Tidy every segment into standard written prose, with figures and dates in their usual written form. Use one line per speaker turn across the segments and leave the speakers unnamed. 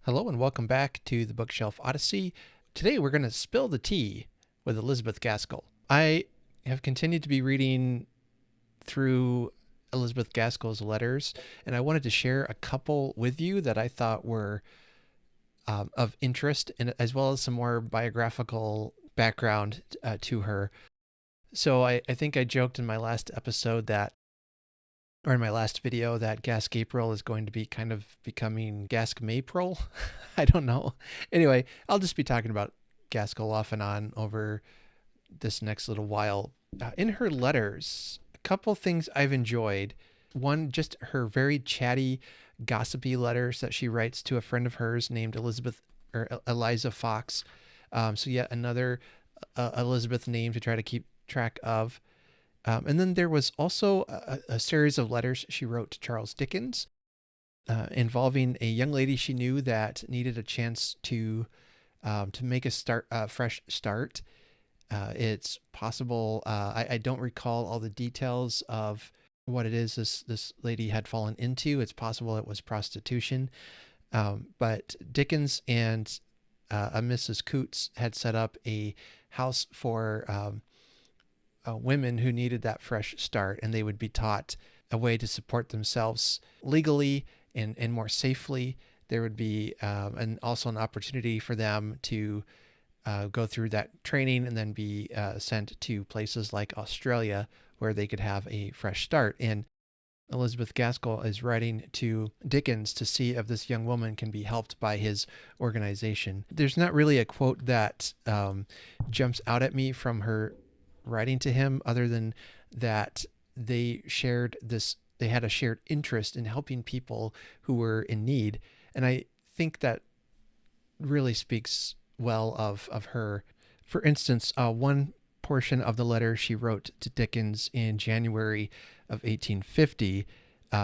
Hello and welcome back to the Bookshelf Odyssey. Today we're going to spill the tea with Elizabeth Gaskell. I have continued to be reading through Elizabeth Gaskell's letters, and I wanted to share a couple with you that I thought were of interest, and as well as some more biographical background to her. So I think I joked in my last episode that, or in my last video, that Gask April is going to be kind of becoming Gask Maypril. I don't know. Anyway, I'll just be talking about Gaskell off and on over this next little while. In her letters, a couple things I've enjoyed. One, just her very chatty, gossipy letters that she writes to a friend of hers named Elizabeth or Eliza Fox. So yet another Elizabeth name to try to keep track of. And then there was also a series of letters she wrote to Charles Dickens involving a young lady she knew that needed a chance to make a fresh start. It's possible. I don't recall all the details of what it is this lady had fallen into. It's possible it was prostitution. But Dickens and a Mrs. Coots had set up a house for women who needed that fresh start, and they would be taught a way to support themselves legally and more safely. There would be and also an opportunity for them to go through that training and then be sent to places like Australia where they could have a fresh start. And Elizabeth Gaskell is writing to Dickens to see if this young woman can be helped by his organization. There's not really a quote that jumps out at me from her writing to him other than that they had a shared interest in helping people who were in need. And I think that really speaks well of her. For instance, one portion of the letter she wrote to Dickens in January of 1850,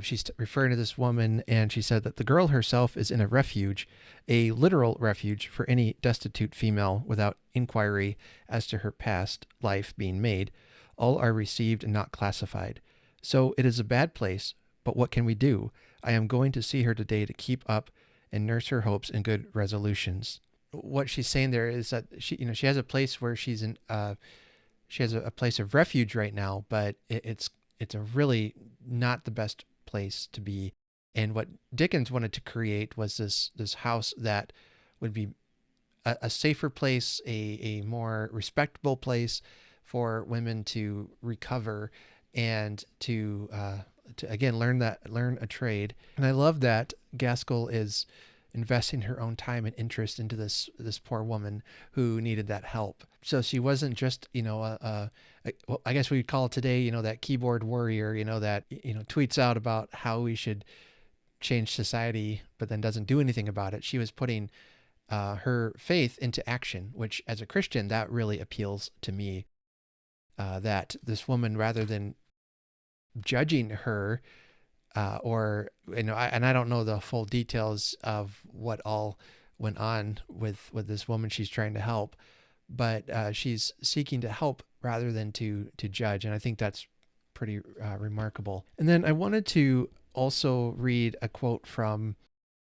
she's referring to this woman, and she said that the girl herself is in a refuge, a literal refuge for any destitute female without inquiry as to her past life being made. All are received and not classified. So it is a bad place, but what can we do? I am going to see her today to keep up and nurse her hopes and good resolutions. What she's saying there is that she has a place where she's in, she has a place of refuge right now, but it's a really not the best place to be. And what Dickens wanted to create was this house that would be a safer place, a more respectable place for women to recover and to again learn a trade. And I love that Gaskell is investing her own time and interest into this poor woman who needed that help. So she wasn't just well, I guess we'd call it today that keyboard warrior that tweets out about how we should change society but then doesn't do anything about it. She was putting her faith into action, which as a Christian that really appeals to me. That this woman, rather than judging her or and I don't know the full details of what all went on with this woman she's trying to help, but she's seeking to help rather than to judge, and I think that's pretty remarkable. And then I wanted to also read a quote from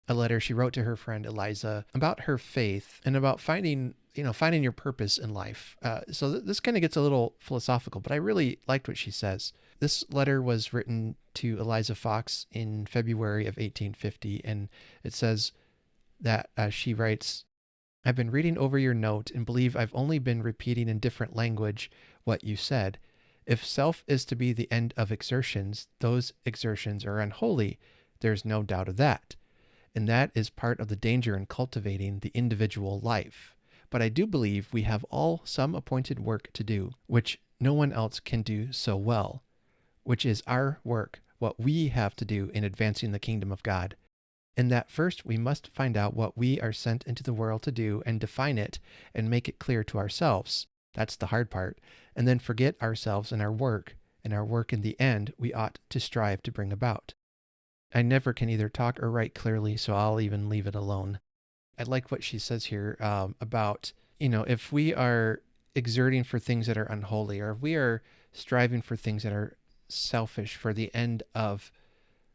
a letter she wrote to her friend Eliza about her faith and about finding your purpose in life. So this kind of gets a little philosophical, but I really liked what she says. This letter was written to Eliza Fox in February of 1850, and it says that she writes, I've been reading over your note and believe I've only been repeating in different language what you said. If self is to be the end of exertions, those exertions are unholy. There's no doubt of that. And that is part of the danger in cultivating the individual life. But I do believe we have all some appointed work to do, which no one else can do so well, which is our work, what we have to do in advancing the kingdom of God. And that first we must find out what we are sent into the world to do and define it and make it clear to ourselves. That's the hard part. And then forget ourselves and our work in the end we ought to strive to bring about. I never can either talk or write clearly, so I'll even leave it alone. I like what she says here about, if we are exerting for things that are unholy, or if we are striving for things that are selfish for the end of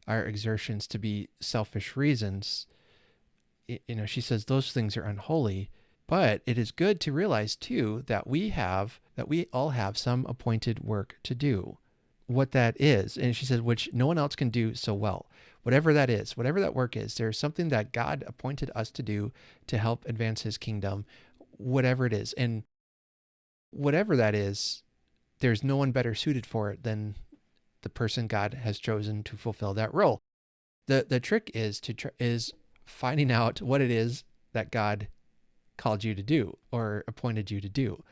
our exertions to be selfish reasons, she says those things are unholy. But it is good to realize too that we all have some appointed work to do. What that is, and she says, which no one else can do so well. Whatever that is, whatever that work is, there's something that God appointed us to do to help advance his kingdom, whatever it is. And whatever that is, there's no one better suited for it than the person God has chosen to fulfill that role. The trick is is finding out what it is that God called you to do or appointed you to do.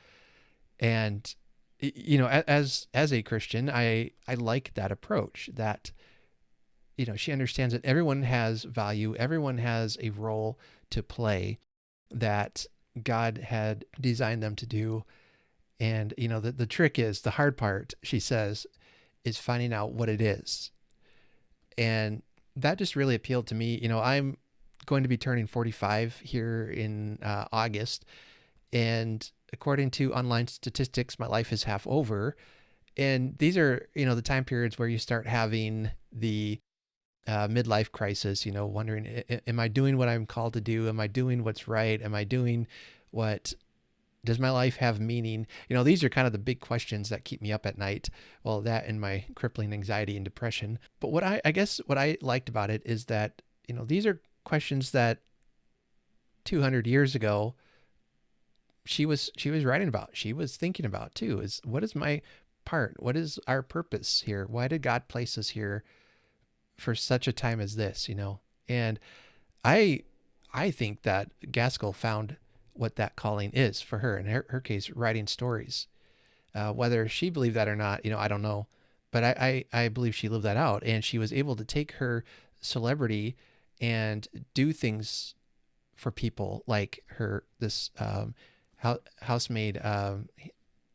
And as a Christian, I like that approach, that she understands that everyone has value, everyone has a role to play that God had designed them to do. And the trick is, the hard part, she says, is finding out what it is. And that just really appealed to me. I'm going to be turning 45 here in August, and according to online statistics, my life is half over. And these are, the time periods where you start having the midlife crisis, wondering, am I doing what I'm called to do? Am I doing what's right? Am I doing what, does my life have meaning? These are kind of the big questions that keep me up at night. Well, that and my crippling anxiety and depression. But what I guess what I liked about it is that, these are questions that 200 years ago, she was writing about, she was thinking about too, is what is my part? What is our purpose here? Why did God place us here for such a time as this, And I think that Gaskell found what that calling is for her, in her case, writing stories. Whether she believed that or not, I don't know. But I believe she lived that out, and she was able to take her celebrity and do things for people like this housemaid,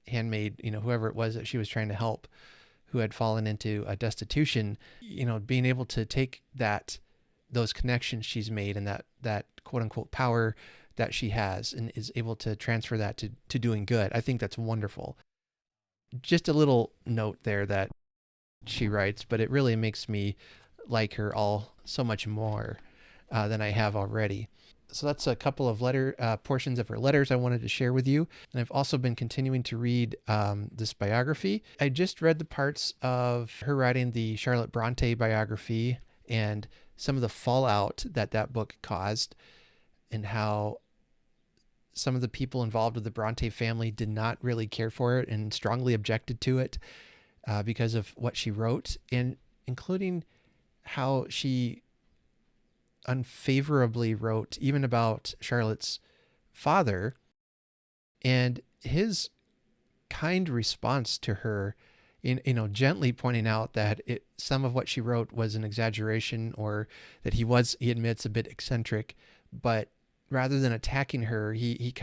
handmaid, whoever it was that she was trying to help, who had fallen into a destitution, being able to take those connections she's made and that quote unquote power that she has, and is able to transfer that to doing good. I think that's wonderful. Just a little note there that she writes, but it really makes me like her all so much more than I have already. So that's a couple of portions of her letters I wanted to share with you. And I've also been continuing to read this biography. I just read the parts of her writing the Charlotte Bronte biography and some of the fallout that book caused, and how some of the people involved with the Bronte family did not really care for it and strongly objected to it because of what she wrote, and including how she unfavorably wrote even about Charlotte's father, and his kind response to her, gently pointing out that some of what she wrote was an exaggeration, or that he admits, a bit eccentric, but rather than attacking her, he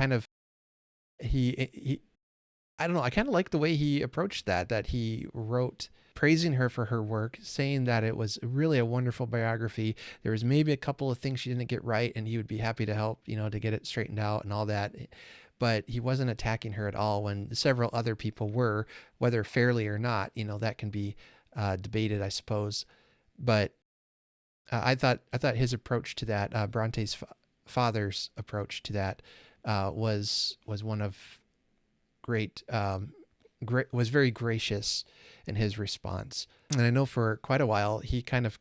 I don't know, I kind of like the way he approached that he wrote praising her for her work, saying that it was really a wonderful biography. There was maybe a couple of things she didn't get right, and he would be happy to help, to get it straightened out and all that. But he wasn't attacking her at all, when several other people were, whether fairly or not, that can be debated, I suppose. But I thought his approach to that, Bronte's father's approach to that, was one of great, was very gracious in his response. And I know for quite a while he kind of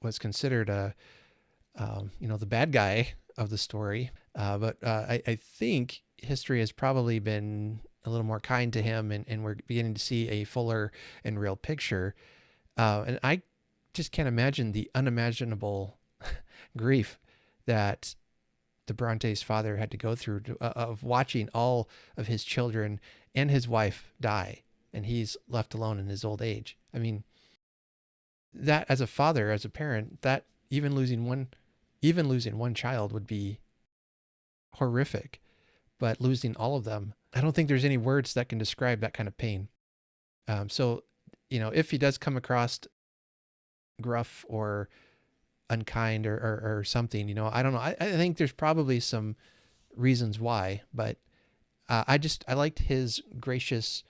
was considered the bad guy of the story. But I think history has probably been a little more kind to him, and we're beginning to see a fuller and real picture. And I just can't imagine the unimaginable grief that the Bronte's father had to go through of watching all of his children and his wife die, and he's left alone in his old age. I mean, that as a father, as a parent, that even losing one child would be horrific, but losing all of them, I don't think there's any words that can describe that kind of pain. So, if he does come across gruff or unkind or something, I don't know. I think there's probably some reasons why, but I liked his gracious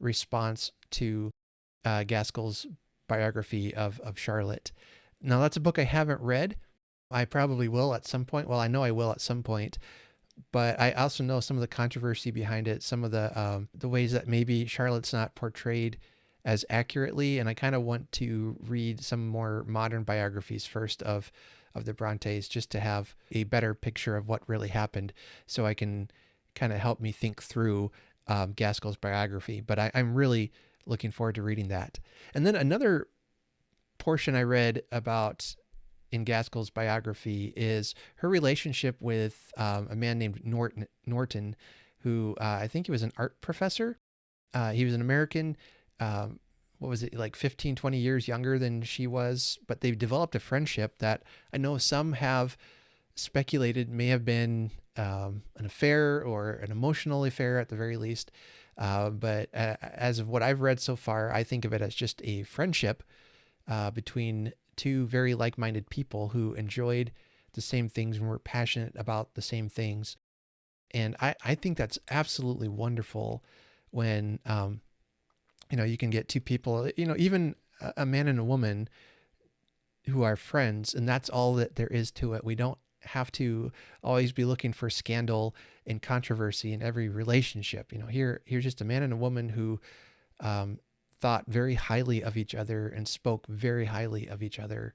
response to Gaskell's biography of Charlotte. Now, that's a book I haven't read. I probably will at some point. Well, I know I will at some point, but I also know some of the controversy behind it, some of the ways that maybe Charlotte's not portrayed as accurately, and I kind of want to read some more modern biographies first of the Brontes just to have a better picture of what really happened, so I can kind of help me think through Gaskell's biography. But I'm really looking forward to reading that. And then another portion I read about in Gaskell's biography is her relationship with a man named Norton, who I think he was an art professor. He was an American. What was it, like 15, 20 years younger than she was? But they developed a friendship that I know some have speculated may have been an affair or an emotional affair at the very least. But as of what I've read so far, I think of it as just a friendship between two very like-minded people who enjoyed the same things and were passionate about the same things. And I think that's absolutely wonderful when, you can get two people, even a man and a woman who are friends, and that's all that there is to it. We don't have to always be looking for scandal and controversy in every relationship. Here's just a man and a woman who thought very highly of each other and spoke very highly of each other.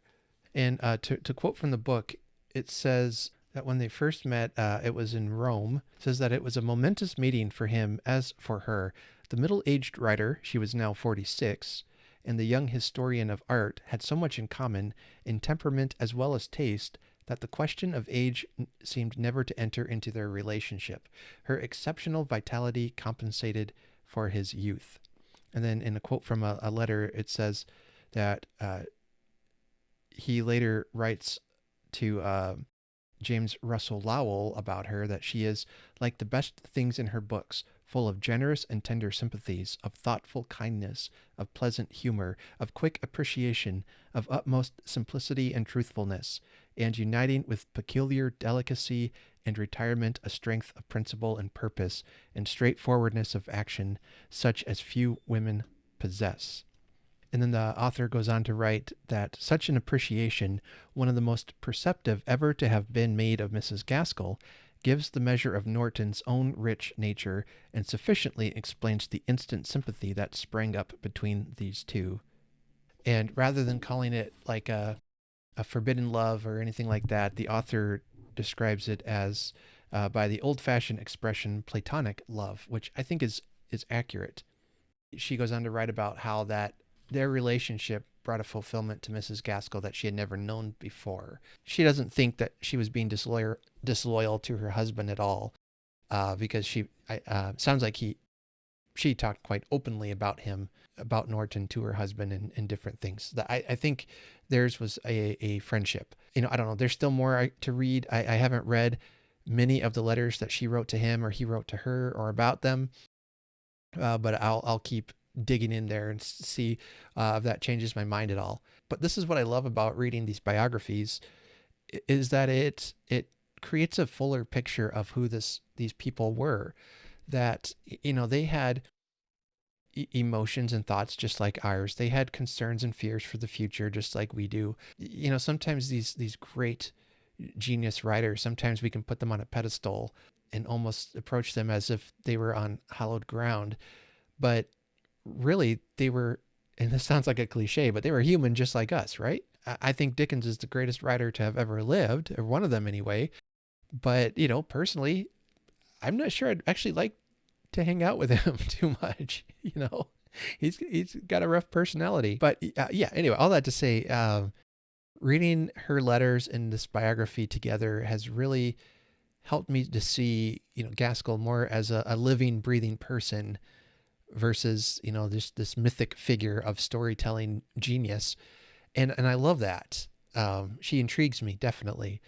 And to quote from the book, it says that when they first met, it was in Rome. It says that it was a momentous meeting for him as for her. The middle-aged writer, she was now 46, and the young historian of art had so much in common, in temperament as well as taste, that the question of age seemed never to enter into their relationship. Her exceptional vitality compensated for his youth. And then in a quote from a letter, it says that he later writes to James Russell Lowell about her that she is like the best things in her books, full of generous and tender sympathies, of thoughtful kindness, of pleasant humor, of quick appreciation, of utmost simplicity and truthfulness, and uniting with peculiar delicacy and retirement a strength of principle and purpose, and straightforwardness of action, such as few women possess. And then the author goes on to write that such an appreciation, one of the most perceptive ever to have been made of Mrs. Gaskell, gives the measure of Norton's own rich nature and sufficiently explains the instant sympathy that sprang up between these two. And rather than calling it like a forbidden love or anything like that, the author describes it as by the old-fashioned expression platonic love, which I think is accurate. She goes on to write about how that their relationship brought a fulfillment to Mrs. Gaskell that she had never known before. She doesn't think that she was being disloyal to her husband at all, because sounds like she talked quite openly about Norton to her husband and different things. I think theirs was a friendship. I don't know. There's still more to read. I haven't read many of the letters that she wrote to him or he wrote to her or about them, but I'll keep digging in there and see if that changes my mind at all. But this is what I love about reading these biographies, is that it creates a fuller picture of who these people were. That they had emotions and thoughts just like ours. They had concerns and fears for the future just like we do. Sometimes these great genius writers, sometimes we can put them on a pedestal and almost approach them as if they were on hallowed ground. But really, they were, and this sounds like a cliche, but they were human just like us, right? I think Dickens is the greatest writer to have ever lived, or one of them anyway. But, personally, I'm not sure I'd actually like to hang out with him too much. He's got a rough personality. But yeah, anyway, all that to say, reading her letters and this biography together has really helped me to see, Gaskell more as a living, breathing person versus, this mythic figure of storytelling genius. And I love that. She intrigues me, definitely.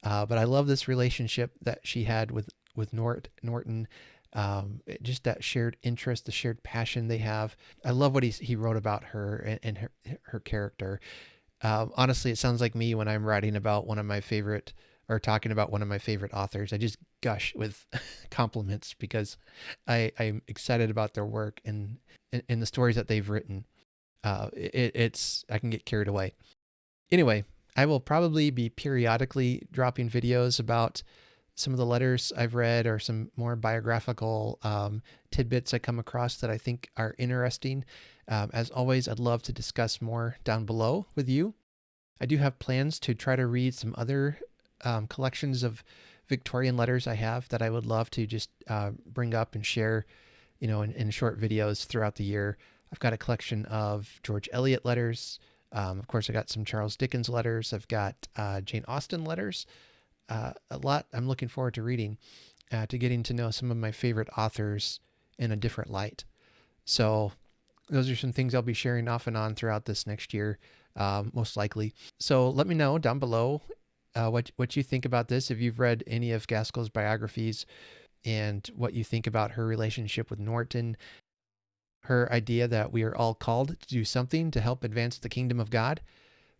But I love this relationship that she had with Norton. Just that shared interest, the shared passion they have. I love what he wrote about her and her character. Honestly, it sounds like me when I'm writing about one of my favorite, or talking about one of my favorite authors. I just gush with compliments because I'm excited about their work and the stories that they've written. I can get carried away. Anyway, I will probably be periodically dropping videos about some of the letters I've read or some more biographical tidbits I come across that I think are interesting. As always, I'd love to discuss more down below with you. I do have plans to try to read some other collections of Victorian letters I have that I would love to just bring up and share, in short videos throughout the year. I've got a collection of George Eliot letters. Of course, I got some Charles Dickens letters. I've got Jane Austen letters. A lot I'm looking forward to reading, to getting to know some of my favorite authors in a different light. So those are some things I'll be sharing off and on throughout this next year, most likely. So let me know down below what you think about this, if you've read any of Gaskell's biographies, and what you think about her relationship with Norton, her idea that we are all called to do something to help advance the kingdom of God,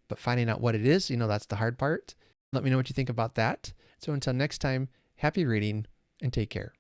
but finding out what it is, that's the hard part. Let me know what you think about that. So until next time, happy reading and take care.